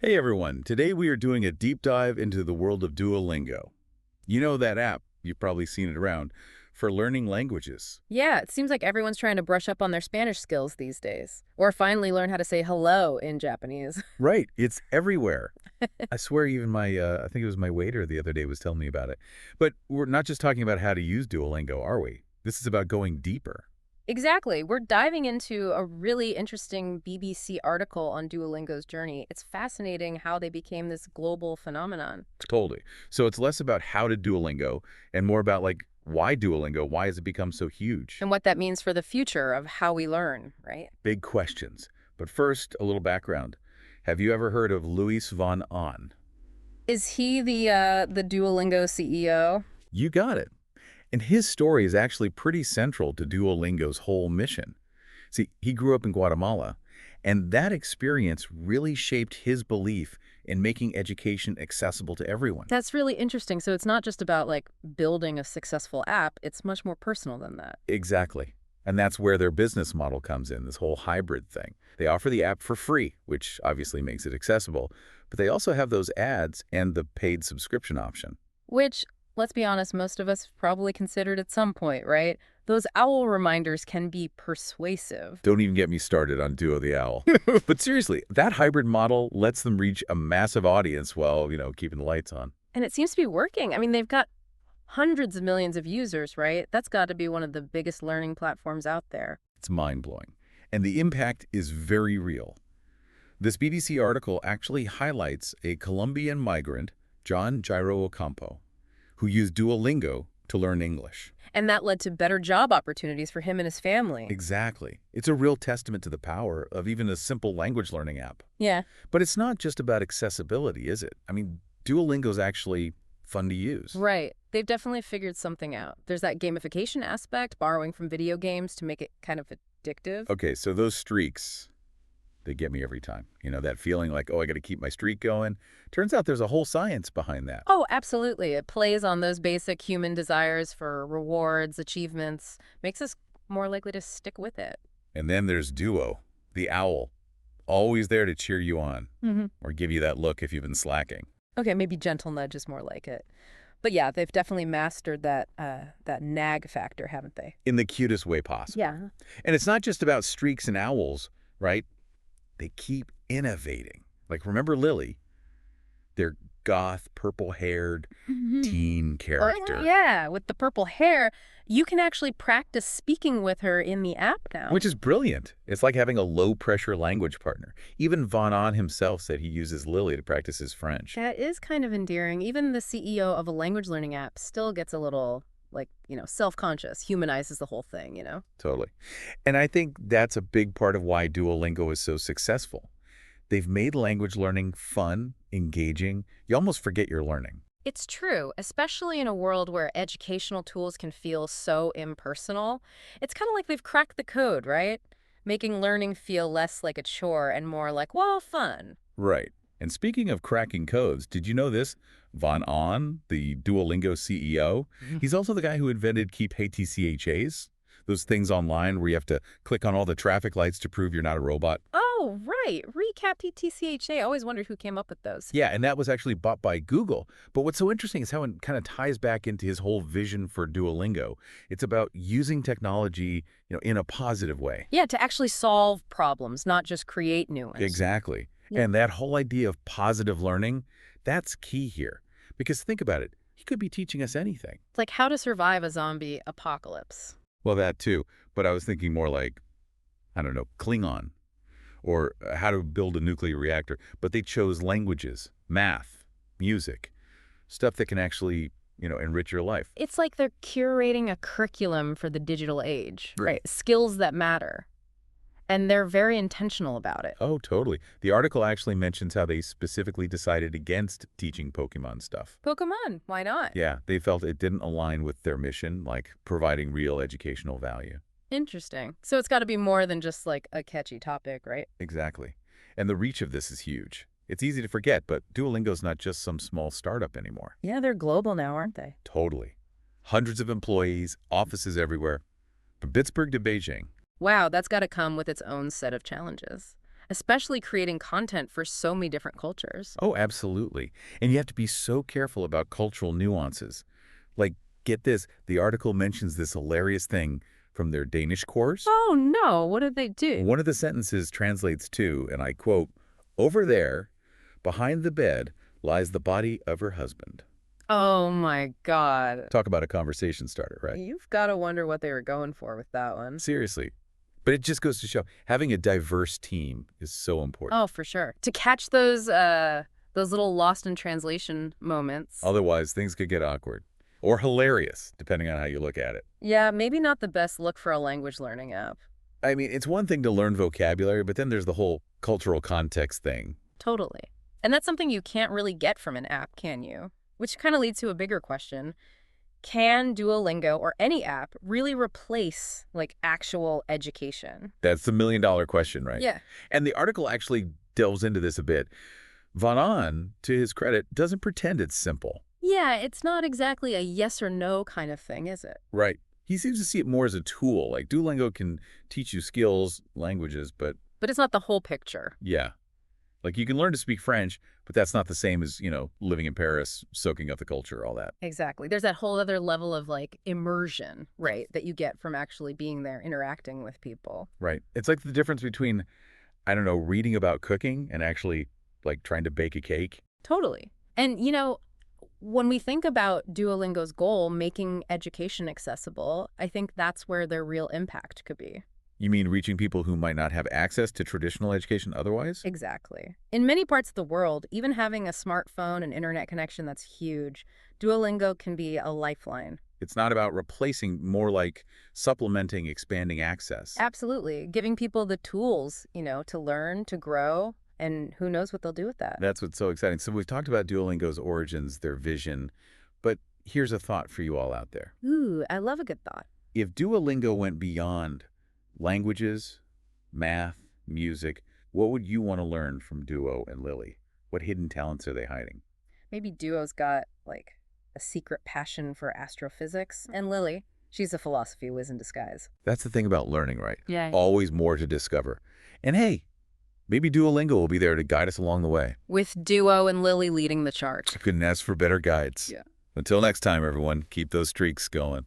Hey everyone, today we are doing a deep dive into the world of Duolingo. You know that app, you've probably seen it around, for learning languages. Yeah, it seems like everyone's trying to brush up on their Spanish skills these days. Or finally learn how to say hello in Japanese. Right, it's everywhere. I swear even I think it was my waiter the other day was telling me about it. But we're not just talking about how to use Duolingo, are we? This is about going deeper. Exactly. We're diving into a really interesting BBC article on Duolingo's journey. It's fascinating how they became this global phenomenon. Totally. So it's less about how to Duolingo and more about why Duolingo, why has it become so huge? And what that means for the future of how we learn, right? Big questions. But first, a little background. Have you ever heard of Luis von Ahn? Is he the Duolingo CEO? You got it. And his story is actually pretty central to Duolingo's whole mission. See, he grew up in Guatemala, and that experience really shaped his belief in making education accessible to everyone. That's really interesting. So it's not just about like building a successful app, it's much more personal than that. Exactly. And that's where their business model comes in, this whole hybrid thing. They offer the app for free, which obviously makes it accessible, but they also have those ads and the paid subscription option. Which, let's be honest, most of us have probably considered at some point, right? Those owl reminders can be persuasive. Don't even get me started on Duo the Owl. But seriously, that hybrid model lets them reach a massive audience while, keeping the lights on. And it seems to be working. I mean, they've got hundreds of millions of users, right? That's got to be one of the biggest learning platforms out there. It's mind-blowing. And the impact is very real. This BBC article actually highlights a Colombian migrant, John Jairo Ocampo, who used Duolingo to learn English. And that led to better job opportunities for him and his family. Exactly. It's a real testament to the power of even a simple language learning app. Yeah. But it's not just about accessibility, is it? I mean, Duolingo's actually fun to use. Right. They've definitely figured something out. There's that gamification aspect, borrowing from video games to make it kind of addictive. Okay, so those streaks, they get me every time. That feeling like, oh, I got to keep my streak going. Turns out there's a whole science behind that. Oh, absolutely. It plays on those basic human desires for rewards, achievements, makes us more likely to stick with it. And then there's Duo, the owl, always there to cheer you on Mm-hmm. or give you that look if you've been slacking. Okay, maybe gentle nudge is more like it. But yeah, they've definitely mastered that nag factor, haven't they? In the cutest way possible. Yeah. And it's not just about streaks and owls, right? They keep innovating. Like, remember Lily? Their goth, purple-haired teen character. Yeah, with the purple hair, you can actually practice speaking with her in the app now. Which is brilliant. It's like having a low-pressure language partner. Even Von Ahn himself said he uses Lily to practice his French. That is kind of endearing. Even the CEO of a language learning app still gets a little, self-conscious, humanizes the whole thing. Totally. And I think that's a big part of why Duolingo is so successful. They've made language learning fun, engaging. You almost forget you're learning. It's true, especially in a world where educational tools can feel so impersonal. It's kind of like they've cracked the code, right? Making learning feel less like a chore and more like, well, fun. Right. And speaking of cracking codes, did you know this? Von Ahn, the Duolingo CEO, he's also the guy who invented Keep Hey TCHAs, those things online where you have to click on all the traffic lights to prove you're not a robot. Oh, right. Recap TCHA. I always wondered who came up with those. Yeah, and that was actually bought by Google. But what's so interesting is how it kind of ties back into his whole vision for Duolingo. It's about using technology, in a positive way. Yeah, to actually solve problems, not just create new ones. Exactly. Yeah. And that whole idea of positive learning, that's key here. Because think about it. He could be teaching us anything. It's like how to survive a zombie apocalypse. Well, that too. But I was thinking more like, I don't know, Klingon, or how to build a nuclear reactor. But they chose languages, math, music, stuff that can actually, enrich your life. It's like they're curating a curriculum for the digital age, Right. right? Skills that matter. And they're very intentional about it. Oh, totally. The article actually mentions how they specifically decided against teaching Pokemon stuff. Pokemon, why not? Yeah, they felt it didn't align with their mission, like providing real educational value. Interesting. So it's got to be more than just like a catchy topic, right? Exactly. And the reach of this is huge. It's easy to forget, but Duolingo's not just some small startup anymore. Yeah, they're global now, aren't they? Totally. Hundreds of employees, offices everywhere, from Pittsburgh to Beijing. Wow, that's got to come with its own set of challenges. especially creating content for so many different cultures. Oh, absolutely. And you have to be so careful about cultural nuances. Like, get this, the article mentions this hilarious thing from their Danish course. Oh no, what did they do? One of the sentences translates to, and I quote, "Over there, behind the bed, lies the body of her husband." Oh my God. Talk about a conversation starter, right? You've got to wonder what they were going for with that one. Seriously. But it just goes to show having a diverse team is so important. Oh, for sure. To catch those little lost in translation moments. Otherwise, things could get awkward or hilarious, depending on how you look at it. Yeah, maybe not the best look for a language learning app. I mean, it's one thing to learn vocabulary, but then there's the whole cultural context thing. Totally. And that's something you can't really get from an app, can you? Which kind of leads to a bigger question. Can Duolingo or any app really replace, like, actual education? That's the million-dollar question, right? Yeah. And the article actually delves into this a bit. Van On, to his credit, doesn't pretend it's simple. Yeah, it's not exactly a yes or no kind of thing, is it? Right. He seems to see it more as a tool. Like, Duolingo can teach you skills, languages, but But it's not the whole picture. yeah. Like, you can learn to speak French, but that's not the same as, living in Paris, soaking up the culture, all that. Exactly. There's that whole other level of, like, immersion, right, that you get from actually being there, interacting with people. Right. It's like the difference between, I don't know, reading about cooking and actually, like, trying to bake a cake. Totally. And, when we think about Duolingo's goal, making education accessible, I think that's where their real impact could be. You mean reaching people who might not have access to traditional education otherwise? Exactly. In many parts of the world, even having a smartphone and internet connection that's huge, Duolingo can be a lifeline. It's not about replacing, more like supplementing, expanding access. Absolutely. Giving people the tools, to learn, to grow, and who knows what they'll do with that. That's what's so exciting. So we've talked about Duolingo's origins, their vision, but here's a thought for you all out there. Ooh, I love a good thought. If Duolingo went beyond languages, math, music, what would you want to learn from Duo and Lily? What hidden talents are they hiding? Maybe Duo's got, like, a secret passion for astrophysics. And Lily, she's a philosophy whiz in disguise. That's the thing about learning, right? Yeah. Always more to discover. And hey, maybe Duolingo will be there to guide us along the way. With Duo and Lily leading the charge. Couldn't ask for better guides. Yeah. Until next time, everyone, keep those streaks going.